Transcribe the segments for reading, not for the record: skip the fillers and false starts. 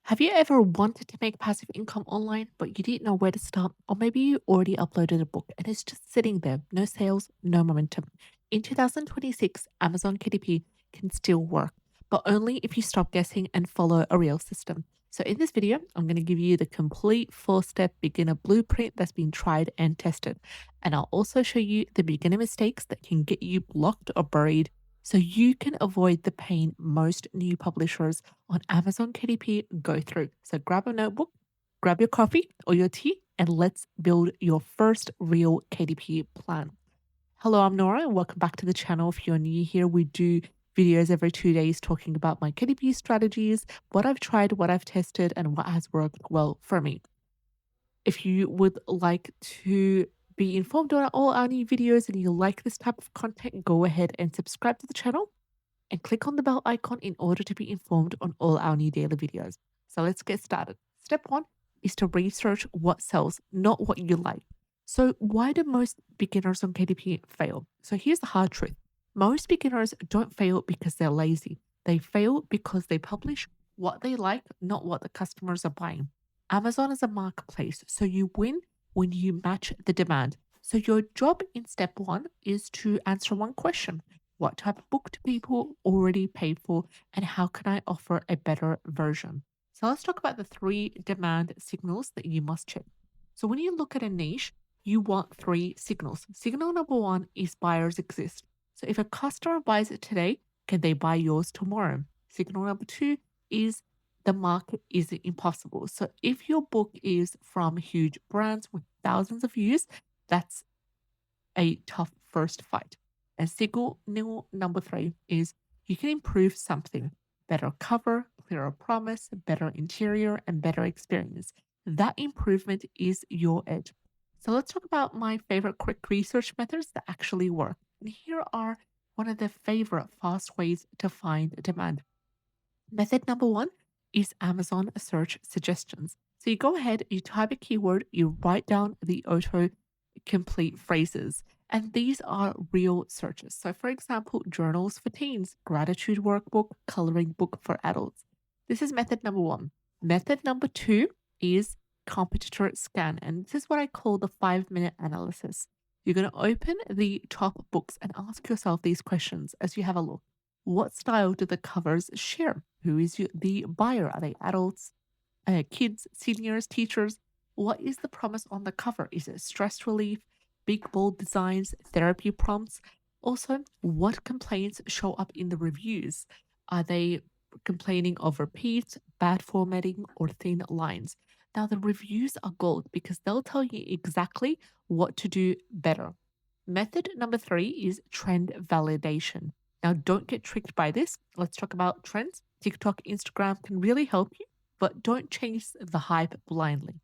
Have you ever wanted to make passive income online, but you didn't know where to start? Or maybe you already uploaded a book and it's just sitting there, no sales, no momentum. In 2026, Amazon KDP can still work, but only if you stop guessing and follow a real system. So, in this video, I'm going to give you the complete 4 step beginner blueprint that's been tried and tested. And I'll also show you the beginner mistakes that can get you blocked or buried so you can avoid the pain most new publishers on Amazon KDP go through. So grab a notebook, grab your coffee or your tea, and let's build your first real KDP plan. Hello, I'm Nora, and welcome back to the channel. If you're new here, we do videos every 2 days talking about my KDP strategies, what I've tried, what I've tested, and what has worked well for me. If you would like to be informed on all our new videos and you like this type of content, go ahead and subscribe to the channel and click on the bell icon in order to be informed on all our new daily videos. So let's get started. Step one is to research what sells, not what you like. So, why do most beginners on KDP fail? So, here's the hard truth: most beginners don't fail because they're lazy, they fail because they publish what they like, not what the customers are buying. Amazon is a marketplace, so you win when you match the demand. So, your job in step one is to answer one question: what type of book do people already pay for, and how can I offer a better version? So let's talk about the 3 demand signals that you must check. So when you look at a niche, you want 3 signals. Signal number one is buyers exist. So if a customer buys it today, can they buy yours tomorrow? Signal number two is the market is impossible. So if your book is from huge brands with thousands of views, that's a tough first fight. And signal number three is you can improve something: better cover, clearer promise, better interior, and better experience. That improvement is your edge. So let's talk about my favorite quick research methods that actually work. And here are one of the favorite fast ways to find demand. Method number one is Amazon search suggestions. So you go ahead, you type a keyword, you write down the auto complete phrases, and these are real searches. So, for example, journals for teens, gratitude workbook, coloring book for adults. This is method number one. Method number two is competitor scan, and this is what I call the 5 minute analysis. You're going to open the top books and ask yourself these questions as you have a look. What style do the covers share? Who is the buyer? Are they adults, kids, seniors, teachers? What is the promise on the cover? Is it stress relief, big bold designs, therapy prompts? Also, what complaints show up in the reviews? Are they complaining of repeats, bad formatting, or thin lines? Now, the reviews are gold because they'll tell you exactly what to do better. Method number three is trend validation. Now, don't get tricked by this. Let's talk about trends. TikTok, Instagram can really help you, but don't chase the hype blindly.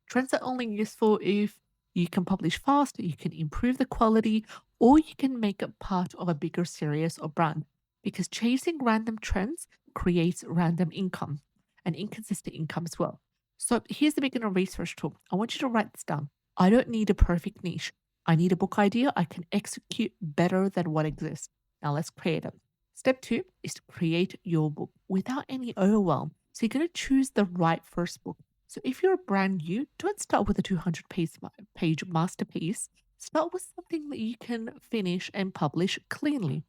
Trends are only useful if you can publish fast, you can improve the quality, or you can make it part of a bigger series or brand. Because chasing random trends creates random income and inconsistent income as well. So here's the beginner research tool. I want you to write this down. I don't need a perfect niche. I need a book idea I can execute better than what exists. Now let's create it. Step two is to create your book without any overwhelm. So you're going to choose the right first book. So if you're brand new, don't start with a 200-page masterpiece. Start with something that you can finish and publish cleanly.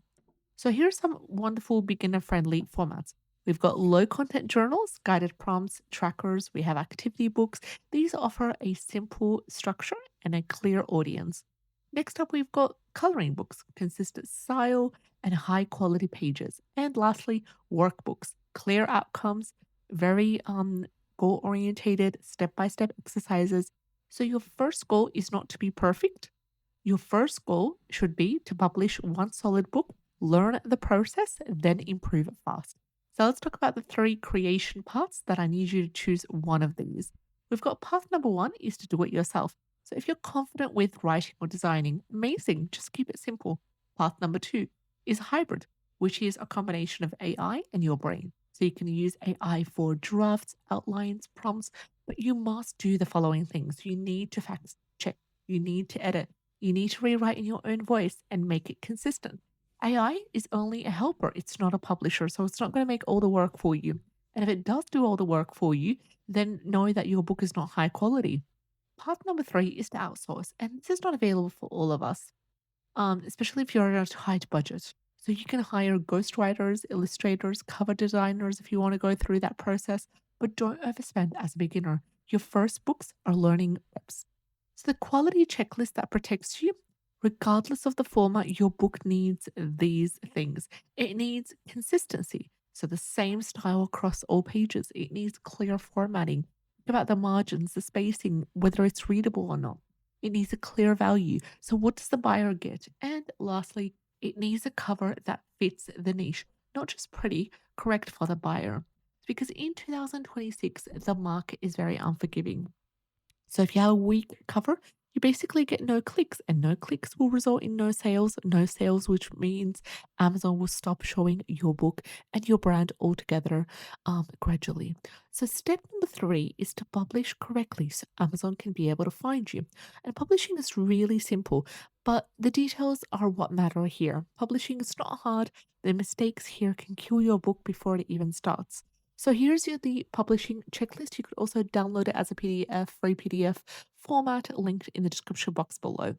So here's some wonderful beginner-friendly formats. We've got low-content journals, guided prompts, trackers. We have activity books. These offer a simple structure and a clear audience. Next up, we've got coloring books, consistent style and high-quality pages. And lastly, workbooks, clear outcomes, very goal orientated, step by step exercises. So, your first goal is not to be perfect. Your first goal should be to publish one solid book, learn the process, then improve it fast. So, let's talk about the 3 creation paths that I need you to choose one of these. We've got path number one is to do it yourself. So, if you're confident with writing or designing, amazing, just keep it simple. Path number two is hybrid, which is a combination of AI and your brain. So you can use AI for drafts, outlines, prompts, but you must do the following things. You need to fact check, you need to edit, you need to rewrite in your own voice and make it consistent. AI is only a helper, it's not a publisher, so it's not going to make all the work for you. And if it does do all the work for you, then know that your book is not high quality. Path number three is to outsource, and this is not available for all of us, especially if you're on a tight budget. So you can hire ghostwriters, illustrators, cover designers if you want to go through that process, but don't overspend as a beginner. Your first books are learning reps. So the quality checklist that protects you, regardless of the format, your book needs these things. It needs consistency. So the same style across all pages. It needs clear formatting. Think about the margins, the spacing, whether it's readable or not. It needs a clear value. So what does the buyer get? And lastly, it needs a cover that fits the niche, not just pretty, correct for the buyer. Because in 2026, the market is very unforgiving. So if you have a weak cover, you basically get no clicks, and no clicks will result in no sales, which means Amazon will stop showing your book and your brand altogether gradually. So step number three is to publish correctly so Amazon can be able to find you. And publishing is really simple, but the details are what matter here. Publishing is not hard. The mistakes here can kill your book before it even starts. So the publishing checklist. You could also download it as a PDF, free PDF format linked in the description box below.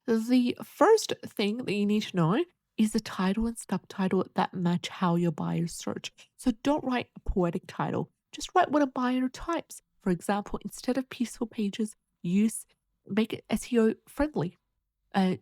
The first thing that you need to know is the title and subtitle that match how your buyers search. So don't write a poetic title, just write what a buyer types. For example, instead of peaceful pages, make it SEO friendly.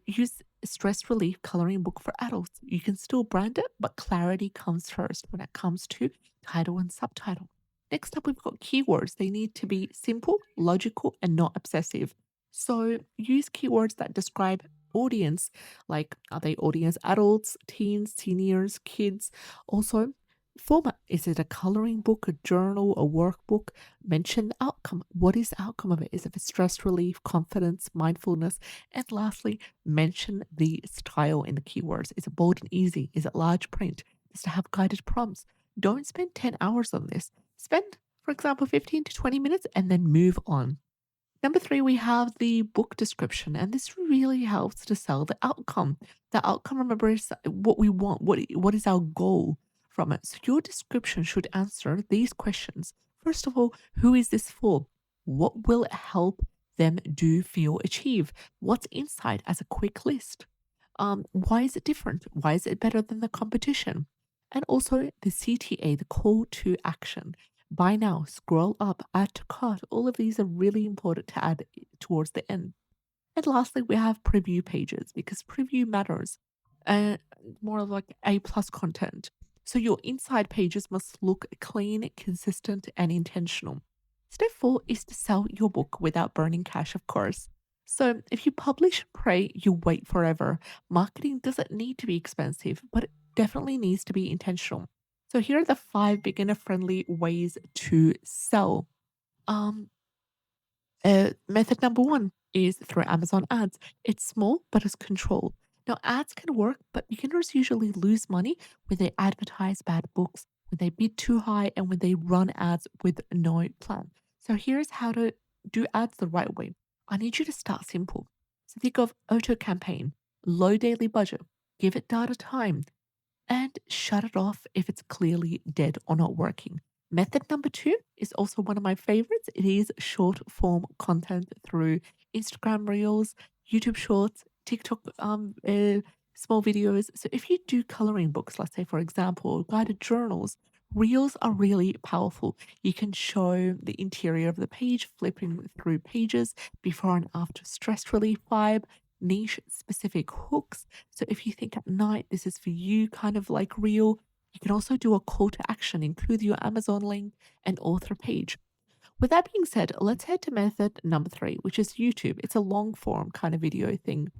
Use stress relief coloring book for adults. You can still brand it, but clarity comes first when it comes to title and subtitle. Next up, we've got keywords. They need to be simple, logical, and not obsessive. So use keywords that describe audience, like are they audience adults, teens, seniors, kids? Also, format. Is it a coloring book, a journal, a workbook? Mention the outcome. What is the outcome of it? Is it stress relief, confidence, mindfulness? And lastly, mention the style in the keywords. Is it bold and easy? Is it large print? Does it have guided prompts? Don't spend 10 hours on this. Spend, for example, 15 to 20 minutes and then move on. Number three, we have the book description, and this really helps to sell the outcome. The outcome, remember, is what we want. What is our goal from it? So your description should answer these questions. First of all, who is this for? What will it help them do, feel, achieve? What's inside as a quick list? Why is it different? Why is it better than the competition? And also the CTA, the call to action. Buy now, scroll up, add to cart. All of these are really important to add towards the end. And lastly, we have preview pages because preview matters. More of like A plus content. So your inside pages must look clean, consistent, and intentional. Step four is to sell your book without burning cash, of course. So if you publish and pray, you wait forever. Marketing doesn't need to be expensive, but it definitely needs to be intentional. So here are the 5 beginner-friendly ways to sell. Um, Method number one is through Amazon ads. It's small, but it's controlled. Now, ads can work, but beginners usually lose money when they advertise bad books, when they bid too high, and when they run ads with no plan. So here's how to do ads the right way. I need you to start simple. So think of auto campaign, low daily budget, give it data time, and shut it off if it's clearly dead or not working. Method number two is also one of my favorites. It is short form content through Instagram Reels, YouTube Shorts, TikTok small videos. So if you do coloring books, let's say for example, guided journals, Reels are really powerful. You can show the interior of the page, flipping through pages, before and after stress relief vibe, niche specific hooks. So if you think at night this is for you, kind of like reel, you can also do a call to action, include your Amazon link and author page. With that being said, let's head to method number three, which is YouTube. It's a long form kind of video thing.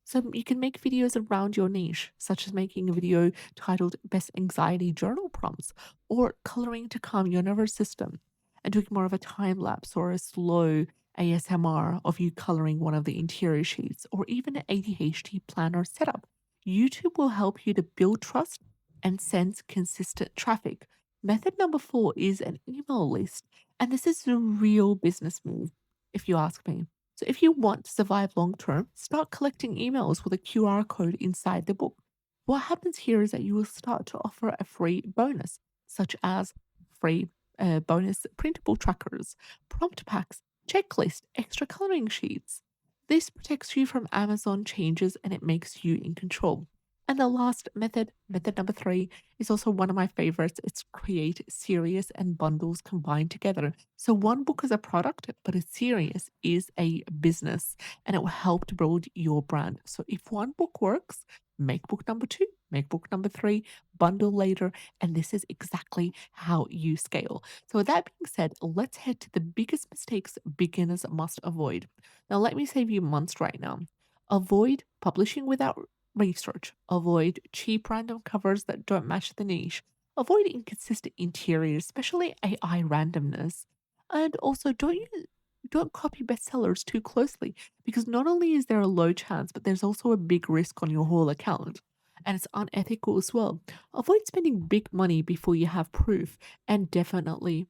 So you can make videos around your niche, such as making a video titled Best Anxiety Journal Prompts or Coloring to Calm Your Nervous System, and doing more of a time lapse or a slow ASMR of you coloring one of the interior sheets or even an ADHD planner setup. YouTube will help you to build trust and send consistent traffic. Method number four is an email list, and this is a real business move, if you ask me. So if you want to survive long term, start collecting emails with a QR code inside the book. What happens here is that you will start to offer a free bonus, such as free bonus printable trackers, prompt packs, checklist, extra coloring sheets. This protects you from Amazon changes and it makes you in control. And the last method, method number three, is also one of my favorites. It's create series and bundles combined together. So one book is a product, but a series is a business and it will help to build your brand. So if one book works, make book number two, make book number three, bundle later, and this is exactly how you scale. So with that being said, let's head to the biggest mistakes beginners must avoid. Now let me save you months right now. Avoid publishing without research. Avoid cheap random covers that don't match the niche. Avoid inconsistent interiors, especially AI randomness. And also don't copy bestsellers too closely because not only is there a low chance, but there's also a big risk on your whole account. And it's unethical as well. Avoid spending big money before you have proof. And definitely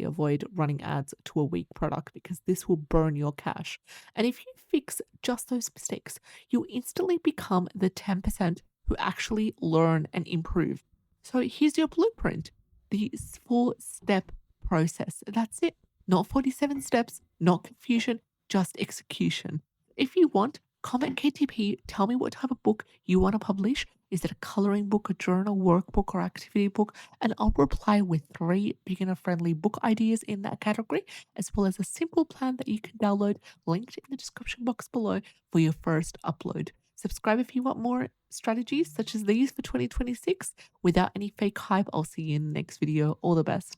avoid running ads to a weak product because this will burn your cash. And if you fix just those mistakes, you instantly become the 10% who actually learn and improve. So here's your blueprint, the 4-step process. That's it. Not 47 steps, not confusion, just execution. If you want, comment KTP, tell me what type of book you want to publish. Is it a coloring book, a journal, workbook, or activity book? And I'll reply with 3 beginner friendly book ideas in that category, as well as a simple plan that you can download linked in the description box below for your first upload. Subscribe if you want more strategies such as these for 2026 without any fake hype. I'll see you in the next video. All the best.